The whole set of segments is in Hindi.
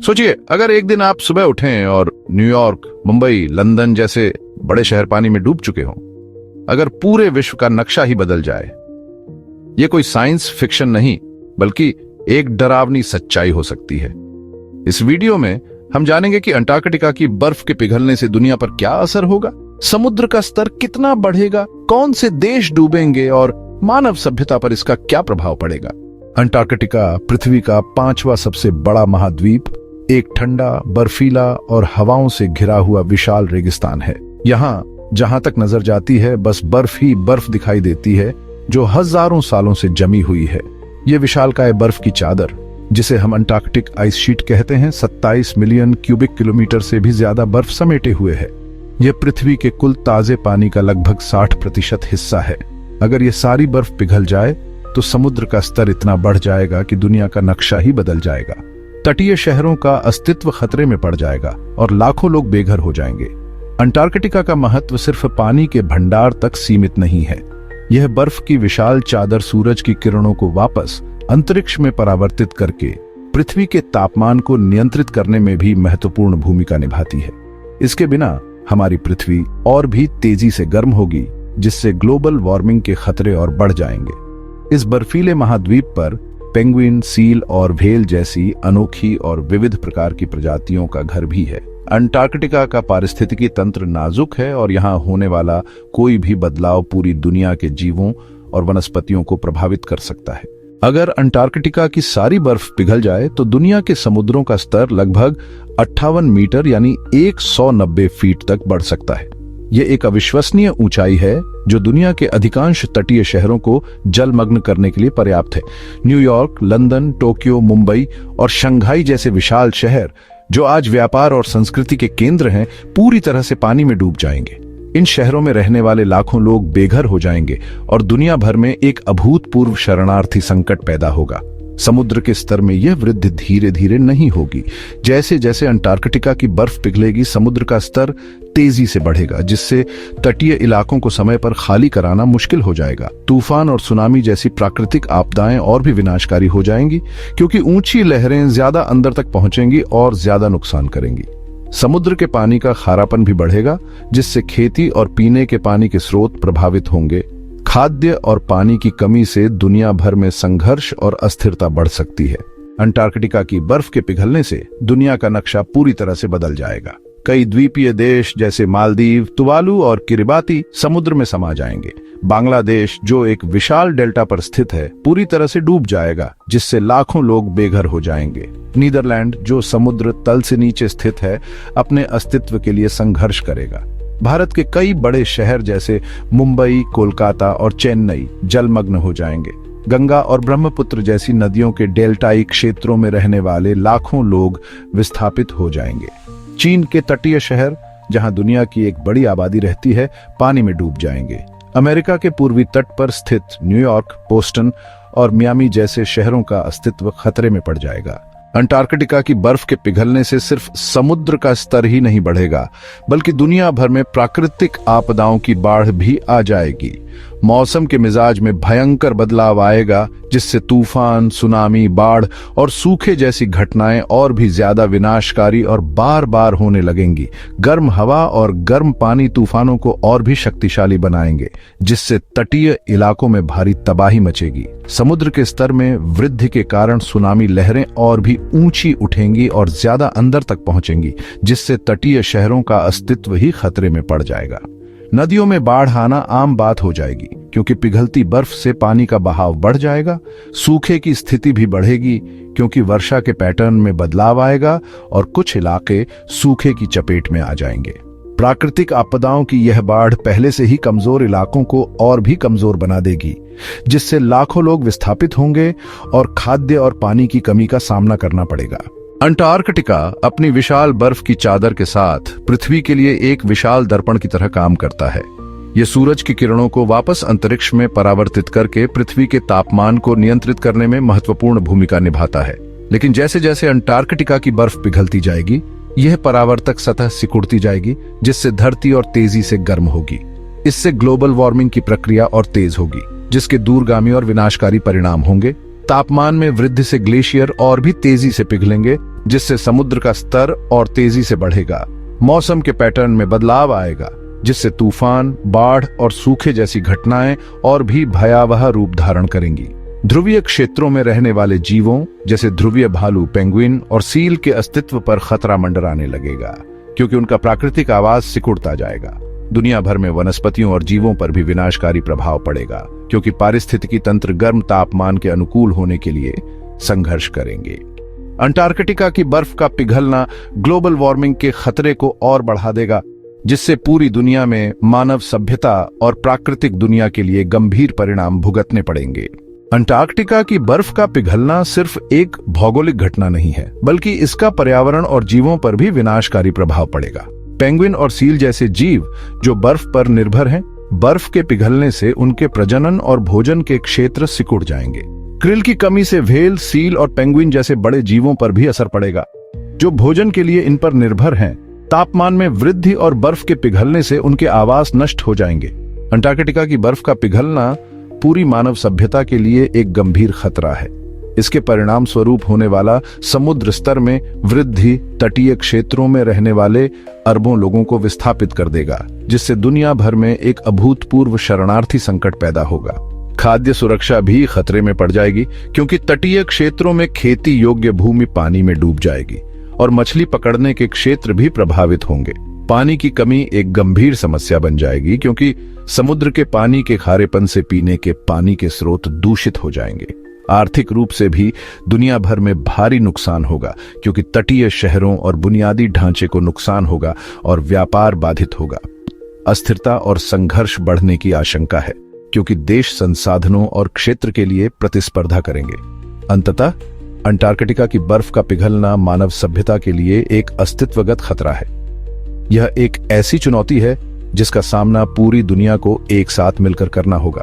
सोचिए, अगर एक दिन आप सुबह उठें और न्यूयॉर्क, मुंबई, लंदन जैसे बड़े शहर पानी में डूब चुके हों, अगर पूरे विश्व का नक्शा ही बदल जाए। यह कोई साइंस फिक्शन नहीं, बल्कि एक डरावनी सच्चाई हो सकती है। इस वीडियो में हम जानेंगे कि अंटार्कटिका की बर्फ के पिघलने से दुनिया पर क्या असर होगा, समुद्र का स्तर कितना बढ़ेगा, कौन से देश डूबेंगे और मानव सभ्यता पर इसका क्या प्रभाव पड़ेगा। अंटार्कटिका पृथ्वी का 5वां सबसे बड़ा महाद्वीप, एक ठंडा, बर्फीला और हवाओं से घिरा हुआ विशाल रेगिस्तान है। यहाँ जहां तक नजर जाती है बस बर्फ ही बर्फ दिखाई देती है, जो हजारों सालों से जमी हुई है। ये विशालकाय बर्फ की चादर, जिसे हम अंटार्कटिक आइस शीट कहते हैं, 27 मिलियन क्यूबिक किलोमीटर से भी ज्यादा बर्फ समेटे हुए है। यह पृथ्वी के कुल ताजे पानी का लगभग 60% हिस्सा है। अगर ये सारी बर्फ पिघल जाए तो समुद्र का स्तर इतना बढ़ जाएगा कि दुनिया का नक्शा ही बदल जाएगा। तटीय शहरों का अस्तित्व खतरे में पड़ जाएगा और लाखों लोग बेघर हो जाएंगे। अंटार्कटिका का महत्व सिर्फ पानी के भंडार तक सीमित नहीं है। यह बर्फ की विशाल चादर सूरज की किरणों को वापस अंतरिक्ष में परावर्तित करके पृथ्वी के तापमान को नियंत्रित करने में भी महत्वपूर्ण भूमिका निभाती है। इसके बिना हमारी पृथ्वी और भी तेजी से गर्म होगी, जिससे ग्लोबल वार्मिंग के खतरे और बढ़ जाएंगे। इस बर्फीले महाद्वीप पर पेंगुइन, सील और व्हेल जैसी अनोखी और विविध प्रकार की प्रजातियों का घर भी है। अंटार्कटिका का पारिस्थितिकी तंत्र नाजुक है और यहाँ होने वाला कोई भी बदलाव पूरी दुनिया के जीवों और वनस्पतियों को प्रभावित कर सकता है। अगर अंटार्कटिका की सारी बर्फ पिघल जाए तो दुनिया के समुद्रों का स्तर लगभग 58 मीटर यानी 190 फीट तक बढ़ सकता है। यह एक अविश्वसनीय ऊंचाई है जो दुनिया के अधिकांश तटीय शहरों को जलमग्न करने के लिए पर्याप्त है। न्यूयॉर्क, लंदन, टोक्यो, मुंबई और शंघाई जैसे विशाल शहर, जो आज व्यापार और संस्कृति के केंद्र हैं, पूरी तरह से पानी में डूब जाएंगे। इन शहरों में रहने वाले लाखों लोग बेघर हो जाएंगे और दुनिया भर में एक अभूतपूर्व शरणार्थी संकट पैदा होगा। समुद्र के स्तर में यह वृद्धि धीरे धीरे नहीं होगी। जैसे जैसे अंटार्कटिका की बर्फ पिघलेगी, समुद्र का स्तर तेजी से बढ़ेगा, जिससे तटीय इलाकों को समय पर खाली कराना मुश्किल हो जाएगा। तूफान और सुनामी जैसी प्राकृतिक आपदाएं और भी विनाशकारी हो जाएंगी, क्योंकि ऊंची लहरें ज्यादा अंदर तक पहुंचेंगी और ज्यादा नुकसान करेंगी। समुद्र के पानी का खारापन भी बढ़ेगा, जिससे खेती और पीने के पानी के स्रोत प्रभावित होंगे। खाद्य और पानी की कमी से दुनिया भर में संघर्ष और अस्थिरता बढ़ सकती है। अंटार्कटिका की बर्फ के पिघलने से दुनिया का नक्शा पूरी तरह से बदल जाएगा। कई द्वीपीय देश जैसे मालदीव, तुवालू और किरिबाती समुद्र में समा जाएंगे। बांग्लादेश, जो एक विशाल डेल्टा पर स्थित है, पूरी तरह से डूब जाएगा, जिससे लाखों लोग बेघर हो जाएंगे। नीदरलैंड, जो समुद्र तल से नीचे स्थित है, अपने अस्तित्व के लिए संघर्ष करेगा। भारत के कई बड़े शहर जैसे मुंबई, कोलकाता और चेन्नई जलमग्न हो जाएंगे। गंगा और ब्रह्मपुत्र जैसी नदियों के डेल्टाई क्षेत्रों में रहने वाले लाखों लोग विस्थापित हो जाएंगे। चीन के तटीय शहर, जहां दुनिया की एक बड़ी आबादी रहती है, पानी में डूब जाएंगे। अमेरिका के पूर्वी तट पर स्थित न्यूयॉर्क, बोस्टन और मियामी जैसे शहरों का अस्तित्व खतरे में पड़ जाएगा। अंटार्कटिका की बर्फ के पिघलने से सिर्फ समुद्र का स्तर ही नहीं बढ़ेगा, बल्कि दुनिया भर में प्राकृतिक आपदाओं की बाढ़ भी आ जाएगी। मौसम के मिजाज में भयंकर बदलाव आएगा, जिससे तूफान, सुनामी, बाढ़ और सूखे जैसी घटनाएं और भी ज्यादा विनाशकारी और बार बार होने लगेंगी। गर्म हवा और गर्म पानी तूफानों को और भी शक्तिशाली बनाएंगे, जिससे तटीय इलाकों में भारी तबाही मचेगी। समुद्र के स्तर में वृद्धि के कारण सुनामी लहरें और भी ऊंची उठेंगी और ज्यादा अंदर तक पहुंचेंगी, जिससे तटीय शहरों का अस्तित्व ही खतरे में पड़ जाएगा। नदियों में बाढ़ आना आम बात हो जाएगी, क्योंकि पिघलती बर्फ से पानी का बहाव बढ़ जाएगा। सूखे की स्थिति भी बढ़ेगी, क्योंकि वर्षा के पैटर्न में बदलाव आएगा और कुछ इलाके सूखे की चपेट में आ जाएंगे। प्राकृतिक आपदाओं की यह बाढ़ पहले से ही कमजोर इलाकों को और भी कमजोर बना देगी, जिससे लाखों लोग विस्थापित होंगे और खाद्य और पानी की कमी का सामना करना पड़ेगा। अंटार्कटिका अपनी विशाल बर्फ की चादर के साथ पृथ्वी के लिए एक विशाल दर्पण की तरह काम करता है। यह सूरज की किरणों को वापस अंतरिक्ष में परावर्तित करके पृथ्वी के तापमान को नियंत्रित करने में महत्वपूर्ण भूमिका निभाता है। लेकिन जैसे जैसे अंटार्कटिका की बर्फ पिघलती जाएगी, यह परावर्तक सतह सिकुड़ती जाएगी, जिससे धरती और तेजी से गर्म होगी। इससे ग्लोबल वार्मिंग की प्रक्रिया और तेज होगी, जिसके दूरगामी और विनाशकारी परिणाम होंगे। तापमान में वृद्धि से ग्लेशियर और भी तेजी से पिघलेंगे, जिससे समुद्र का स्तर और तेजी से बढ़ेगा। मौसम के पैटर्न में बदलाव आएगा, जिससे तूफान, बाढ़ और सूखे जैसी घटनाएं और भी भयावह रूप धारण करेंगी। ध्रुवीय क्षेत्रों में रहने वाले जीवों जैसे ध्रुवीय भालू, पेंगुइन और सील के अस्तित्व पर खतरा मंडराने लगेगा, क्योंकि उनका प्राकृतिक आवास सिकुड़ता जाएगा। दुनिया भर में वनस्पतियों और जीवों पर भी विनाशकारी प्रभाव पड़ेगा, क्योंकि पारिस्थितिकी तंत्र गर्म तापमान के अनुकूल होने के लिए संघर्ष करेंगे। अंटार्कटिका की बर्फ का पिघलना ग्लोबल वार्मिंग के खतरे को और बढ़ा देगा, जिससे पूरी दुनिया में मानव सभ्यता और प्राकृतिक दुनिया के लिए गंभीर परिणाम भुगतने पड़ेंगे। अंटार्कटिका की बर्फ का पिघलना सिर्फ एक भौगोलिक घटना नहीं है, बल्कि इसका पर्यावरण और जीवों पर भी विनाशकारी प्रभाव पड़ेगा। पेंगुइन और सील जैसे जीव जो बर्फ पर निर्भर हैं, बर्फ के पिघलने से उनके प्रजनन और भोजन के क्षेत्र सिकुड़ जाएंगे। क्रिल की कमी से व्हेल, सील और पेंगुइन जैसे बड़े जीवों पर भी असर पड़ेगा, जो भोजन के लिए इन पर निर्भर हैं। तापमान में वृद्धि और बर्फ के पिघलने से उनके आवास नष्ट हो जाएंगे। अंटार्कटिका की बर्फ का पिघलना पूरी मानव सभ्यता के लिए एक गंभीर खतरा है। इसके परिणाम स्वरूप होने वाला समुद्र स्तर में वृद्धि तटीय क्षेत्रों में रहने वाले अरबों लोगों को विस्थापित कर देगा, जिससे दुनिया भर में एक अभूतपूर्व शरणार्थी संकट पैदा होगा। खाद्य सुरक्षा भी खतरे में पड़ जाएगी, क्योंकि तटीय क्षेत्रों में खेती योग्य भूमि पानी में डूब जाएगी और मछली पकड़ने के क्षेत्र भी प्रभावित होंगे। पानी की कमी एक गंभीर समस्या बन जाएगी, क्योंकि समुद्र के पानी के खारेपन से पीने के पानी के स्रोत दूषित हो जाएंगे। आर्थिक रूप से भी दुनिया भर में भारी नुकसान होगा, क्योंकि तटीय शहरों और बुनियादी ढांचे को नुकसान होगा और व्यापार बाधित होगा। अस्थिरता और संघर्ष बढ़ने की आशंका है, क्योंकि देश संसाधनों और क्षेत्र के लिए प्रतिस्पर्धा करेंगे। अंततः अंटार्कटिका की बर्फ का पिघलना मानव सभ्यता के लिए एक अस्तित्वगत खतरा है। यह एक ऐसी चुनौती है जिसका सामना पूरी दुनिया को एक साथ मिलकर करना होगा,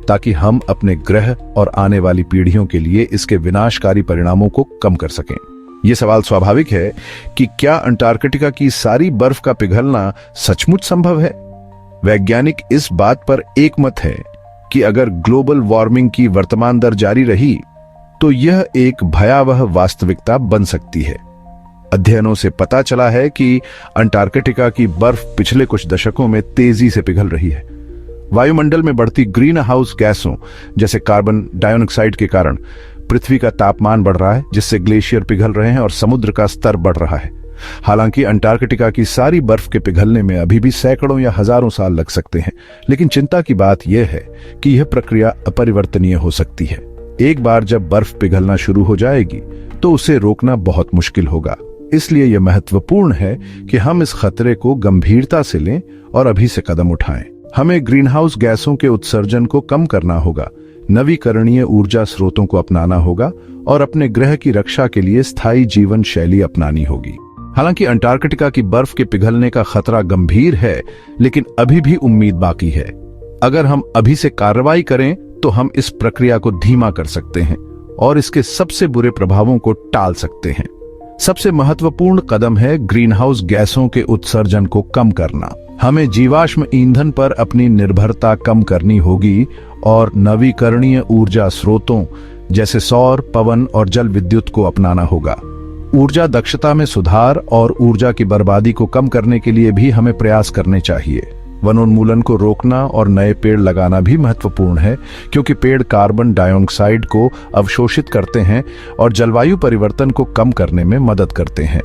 ताकि हम अपने ग्रह और आने वाली पीढ़ियों के लिए इसके विनाशकारी परिणामों को कम कर सकें। यह सवाल स्वाभाविक है कि क्या अंटार्कटिका की सारी बर्फ का पिघलना सचमुच संभव है? वैज्ञानिक इस बात पर एकमत है कि अगर ग्लोबल वार्मिंग की वर्तमान दर जारी रही तो यह एक भयावह वास्तविकता बन सकती है। अध्ययनों से पता चला है कि अंटार्कटिका की बर्फ पिछले कुछ दशकों में तेजी से पिघल रही है। वायुमंडल में बढ़ती ग्रीन हाउस गैसों जैसे कार्बन डाइऑक्साइड के कारण पृथ्वी का तापमान बढ़ रहा है, जिससे ग्लेशियर पिघल रहे हैं और समुद्र का स्तर बढ़ रहा है। हालांकि अंटार्कटिका की सारी बर्फ के पिघलने में अभी भी सैकड़ों या हजारों साल लग सकते हैं, लेकिन चिंता की बात यह है कि यह प्रक्रिया अपरिवर्तनीय हो सकती है। एक बार जब बर्फ पिघलना शुरू हो जाएगी तो उसे रोकना बहुत मुश्किल होगा। इसलिए यह महत्वपूर्ण है कि हम इस खतरे को गंभीरता से लें और अभी से कदम उठाएं। हमें ग्रीनहाउस गैसों के उत्सर्जन को कम करना होगा, नवीकरणीय ऊर्जा स्रोतों को अपनाना होगा और अपने ग्रह की रक्षा के लिए स्थायी जीवन शैली अपनानी होगी। हालांकि अंटार्कटिका की बर्फ के पिघलने का खतरा गंभीर है, लेकिन अभी भी उम्मीद बाकी है। अगर हम अभी से कार्रवाई करें तो हम इस प्रक्रिया को धीमा कर सकते हैं और इसके सबसे बुरे प्रभावों को टाल सकते हैं। सबसे महत्वपूर्ण कदम है ग्रीनहाउस गैसों के उत्सर्जन को कम करना। हमें जीवाश्म ईंधन पर अपनी निर्भरता कम करनी होगी और नवीकरणीय ऊर्जा स्रोतों जैसे सौर, पवन और जल विद्युत को अपनाना होगा। ऊर्जा दक्षता में सुधार और ऊर्जा की बर्बादी को कम करने के लिए भी हमें प्रयास करने चाहिए। वनोन्मूलन को रोकना और नए पेड़ लगाना भी महत्वपूर्ण है, क्योंकि पेड़ कार्बन डाइऑक्साइड को अवशोषित करते हैं और जलवायु परिवर्तन को कम करने में मदद करते हैं।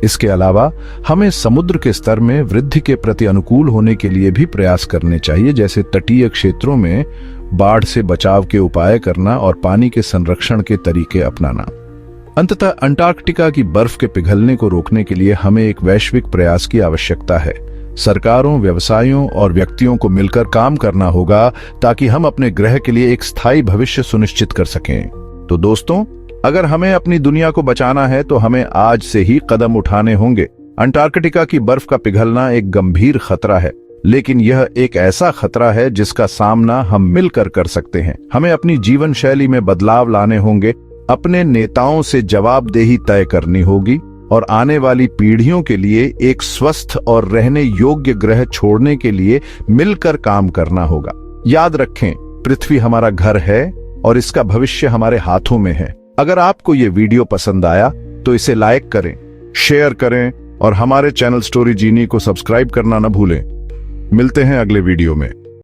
इसके अलावा हमें समुद्र के स्तर में वृद्धि के प्रति अनुकूल होने के लिए भी प्रयास करने चाहिए, जैसे तटीय क्षेत्रों में बाढ़ से बचाव के उपाय करना और पानी के संरक्षण के तरीके अपनाना। अंततः अंटार्कटिका की बर्फ के पिघलने को रोकने के लिए हमें एक वैश्विक प्रयास की आवश्यकता है। सरकारों, व्यवसायों और व्यक्तियों को मिलकर काम करना होगा ताकि हम अपने ग्रह के लिए एक स्थायी भविष्य सुनिश्चित कर सकें। तो दोस्तों, अगर हमें अपनी दुनिया को बचाना है तो हमें आज से ही कदम उठाने होंगे। अंटार्कटिका की बर्फ का पिघलना एक गंभीर खतरा है, लेकिन यह एक ऐसा खतरा है जिसका सामना हम मिलकर कर सकते हैं। हमें अपनी जीवन शैली में बदलाव लाने होंगे, अपने नेताओं से जवाबदेही तय करनी होगी और आने वाली पीढ़ियों के लिए एक स्वस्थ और रहने योग्य ग्रह छोड़ने के लिए मिलकर काम करना होगा। याद रखें, पृथ्वी हमारा घर है और इसका भविष्य हमारे हाथों में है। अगर आपको ये वीडियो पसंद आया तो इसे लाइक करें, शेयर करें और हमारे चैनल स्टोरी जीनी को सब्सक्राइब करना न भूलें। मिलते हैं अगले वीडियो में।